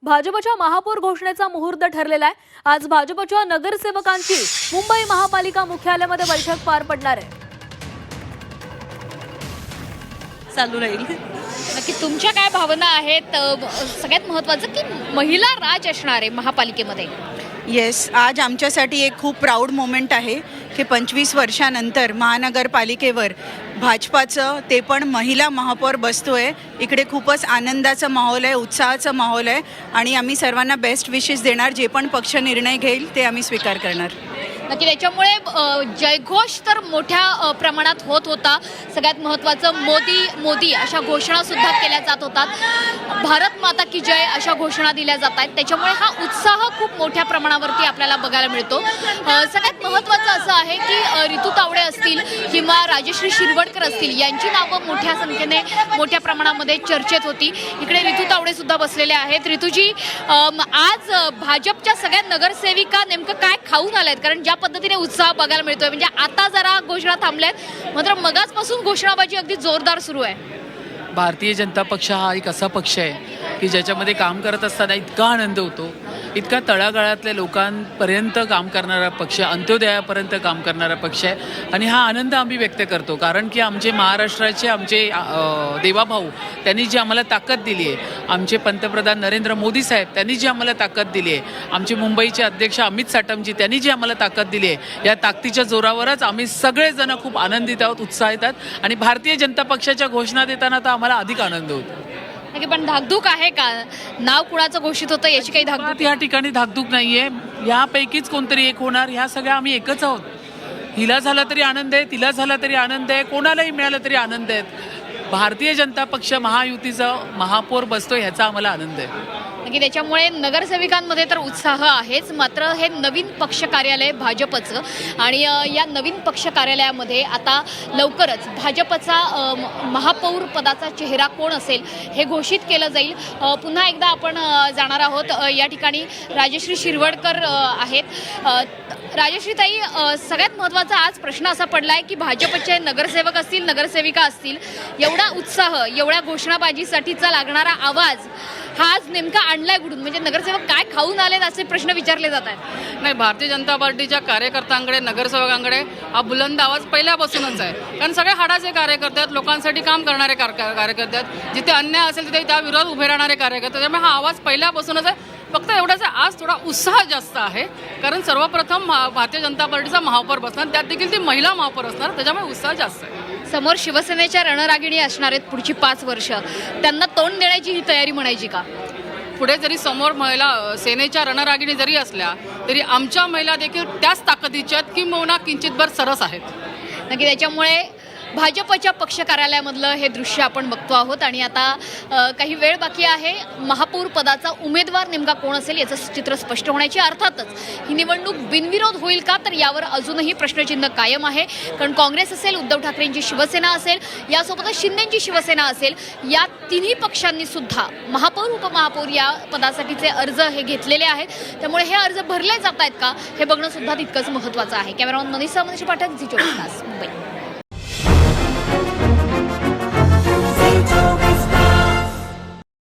भाजपच्या महापौर घोषणेचा मुहूर्त ठरलेला आहे। आज भाजपच्या नगरसेवकांची मुंबई महापालिका मुख्यालयामध्ये बैठक पार पडणार आहे। चालू राहील। नक्की तुमच्या काय भावना आहेत? सगळ्यात महत्त्वाचं की महिला राज असणार आहे महापालिकेमध्ये। येस, आज आमच्यासाठी एक खूप प्राऊड मोमेंट आहे की 25 वर्षानंतर महानगरपालिकेवर भाजपाचं ते पण महिला महापौर बसतोय। इकडे खूपच आनंदाचा माहोल आहे, उत्साहाचा माहोल आहे आणि आम्ही सर्वांना बेस्ट विशेस देणार। जे पण पक्ष निर्णय घेईल ते आम्ही स्वीकार करणार। नक्की त्याच्यामुळे जयघोष तर मोठ्या प्रमाणात होत होता। सगळ्यात महत्त्वाचं मोदी मोदी अशा घोषणा सुद्धा केल्या जात होतात। भारत माता की जय अशा घोषणा दिल्या जात आहेत। त्याच्यामुळे हा उत्साह खूप मोठ्या प्रमाणावरती आपल्याला बघायला मिळतो। सगळ्यात महत्त्वाचं असं आहे की ऋतू तावडे असतील किंवा राजश्री शिरवडकर असतील यांची नावं मोठ्या संख्येने मोठ्या प्रमाणामध्ये चर्चेत होती। इकडे ऋतू तावडे सुद्धा बसलेले आहेत। ऋतूजी, आज भाजपच्या सगळ्या नगरसेविका नेमकं काय खाऊन आल्यात? कारण ज्या पद्धतीने उत्साह बघायला मिळतोय, म्हणजे आता जरा घोषणा थांबल्यात, मात्र मगाचपासून घोषणाबाजी अगदी जोरदार सुरू आहे। भारतीय जनता पक्ष हा एक असा पक्ष आहे की ज्याच्यामध्ये काम करत असताना इतका आनंद होतो, इतका तळागाळातल्या लोकांपर्यंत काम करणारा पक्ष, अंत्योदयापर्यंत काम करणारा पक्ष आहे आणि हा आनंद आम्ही व्यक्त करतो। कारण की आमचे महाराष्ट्राचे आमचे देवाभाऊ त्यांनी जी आम्हाला ताकद दिली आहे, आमचे पंतप्रधान नरेंद्र मोदी साहेब त्यांनी जी आम्हाला ताकद दिली आहे, आमचे मुंबईचे अध्यक्ष अमित साटमजी त्यांनी जी आम्हाला ताकद दिली आहे, या ताकदीच्या जोरावरच आम्ही सगळेजण खूप आनंदित आहोत, उत्साहित आहोत आणि भारतीय जनता पक्षाच्या घोषणा देताना तर आम्हाला अधिक आनंद होतो। पण धाकधूक आहे का? नाव कुणाचं घोषित होतं याची काही धाकधूक? या ठिकाणी धाकधूक नाहीये, यापैकीच कोणतरी एक होणार। ह्या सगळ्या आम्ही एकच आहोत। हिला झाला तरी आनंद आहे, तिला झाला तरी आनंद आहे, कोणालाही मिळालं तरी आनंद आहे। भारतीय जनता पक्ष महायुतीचा महापौर बसतो ह्याचा आम्हाला आनंद आहे। नक्की त्याच्यामुळे नगरसेविकांमध्ये तर उत्साह आहेच, मात्र हे नवीन पक्ष कार्यालय भाजपचं आणि या नवीन पक्ष कार्यालयामध्ये आता लवकरच भाजपचा महापौर पदाचा चेहरा कोण असेल हे घोषित केलं जाईल। पुन्हा एकदा आपण जाणार आहोत, या ठिकाणी राजश्री शिरवडकर आहेत। राजश्रीताई, सगळ्यात महत्त्वाचा आज प्रश्न असा पडला आहे की भाजपचे नगरसेवक असतील, नगरसेविका असतील, एवढा उत्साह, एवढ्या घोषणाबाजीसाठीचा लागणारा आवाज हा आज नेमका आणलाय कुठून? म्हणजे नगरसेवक काय खाऊन आलेत असे प्रश्न विचारले जात आहेत। नाही, भारतीय जनता पार्टीच्या कार्यकर्त्यांकडे, नगरसेवकांकडे हा बुलंद आवाज पहिल्यापासूनच आहे। कारण सगळे हाडाचे कार्यकर्ते आहेत, लोकांसाठी काम करणारे कार्यकर्ते आहेत। जिथे अन्याय असेल तिथे त्या विरोधात उभे राहणारे कार्यकर्ते, त्यामुळे हा आवाज पहिल्यापासूनच आहे। फक्त एवढंच आज थोडा उत्साह जास्त आहे, कारण सर्वप्रथम भारतीय जनता पार्टीचा महापौर बसणार, त्यात देखील ती महिला महापौर असणार, त्याच्यामुळे उत्साह जास्त आहे। समोर शिवसेनेच्या रणरागिणी असणार आहेत पुढची 5 वर्ष, त्यांना तोंड देण्याची ही तयारी म्हणायची का? पुढे जरी समोर महिला सेनेच्या रणरागिणी जरी असल्या तरी आमच्या महिला देखील त्याच ताकदीच्या किंवा किंचितभर सरस आहेत। नक्की त्याच्यामुळे भाजपच्या पक्ष कार्यालयामधलं हे दृश्य आपण बघतो आहोत आणि आता काही वेळ बाकी आहे। महापौर पदाचा उमेदवार नेमका कोण असेल याचं चित्र स्पष्ट होण्याची। अर्थातच ही निवडणूक बिनविरोध होईल का, तर यावर अजूनही प्रश्नचिन्ह कायम आहे। कारण काँग्रेस असेल, उद्धव ठाकरेंची शिवसेना असेल, यासोबतच शिंदेंची शिवसेना असेल, या तिन्ही पक्षांनी सुद्धा महापौर उपमहापौर या पदासाठीचे अर्ज हे घेतलेले आहेत। त्यामुळे हे अर्ज भरले जात आहेत का हे बघणं सुद्धा तितकंच महत्त्वाचं आहे। कॅमेरामन मनीषा पाठक, झी 24 तास, मुंबई।